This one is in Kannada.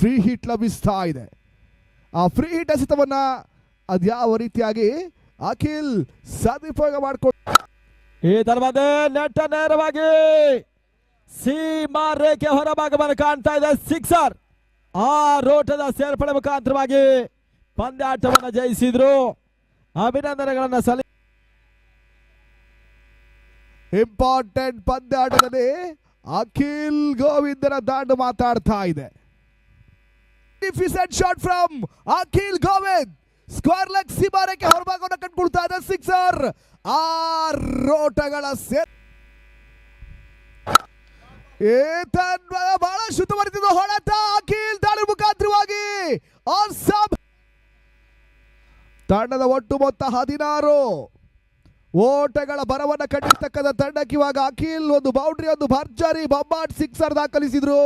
ಫ್ರೀ ಹಿಟ್ ಲಭಿಸ್ತಾ ಇದೆ. ಆ ಫ್ರೀ ಹಿಟ್ ಎಸೆತವನ್ನ ಅದ್ಯಾವ ರೀತಿಯಾಗಿ ಅಖಿಲ್ ಸದುಪಯೋಗ ಮಾಡಿಕೊಂಡು ಈ ತರವಾದ ನೆಟ್ಟ ನೇರವಾಗಿ ಸೀಮಾ ರೇಖೆ ಹೊರಭಾಗವನ್ನು ಕಾಣ್ತಾ ಇದೆ. ಸಿಕ್ಸರ್ ಆ ರೋಟದ ಸೇರ್ಪಡೆ ಮುಖಾಂತರವಾಗಿ ಪಂದ್ಯಾಟವನ್ನು ಜಯಿಸಿದ್ರು. ಅಭಿನಂದನೆಗಳನ್ನ ಸಲ್ಲಿ. ಇಂಪಾರ್ಟೆಂಟ್ ಪಂದ್ಯಾಟದಲ್ಲಿ ಅಖಿಲ್ ಗೋವಿಂದನ ದಾಂಡು ಮಾತಾಡ್ತಾ ಇದೆ. Deficient shot from Akhil Govind. Square leg ಸೀಮಾರೇಖೆ ಹೊರಭಾಗವನ್ನು ಕಂಡುಕೊಳ್ತಾ ಇದೆ. ಸಿಕ್ಸರ್ ಆ ರೋಟಗಳ ಬಹಳ ಶುದ್ಧವರಿಸಿದ ಹೊಡೆತ ಅಖಿಲ್ ದಾಳಿ ಮುಖಾಂತರವಾಗಿ ತಂಡದ ಒಟ್ಟು ಮೊತ್ತ 16 ಓಟಗಳ ಬರವನ್ನು ಕಂಡಿರ್ತಕ್ಕಂಥ ತಂಡಕ್ಕೆ ಇವಾಗ ಅಖಿಲ್ ಒಂದು ಬೌಂಡ್ರಿ ಒಂದು ಭರ್ಜರಿ ಬೊಂಬಾಟ್ ಸಿಕ್ಸರ್ ದಾಖಲಿಸಿದ್ರು.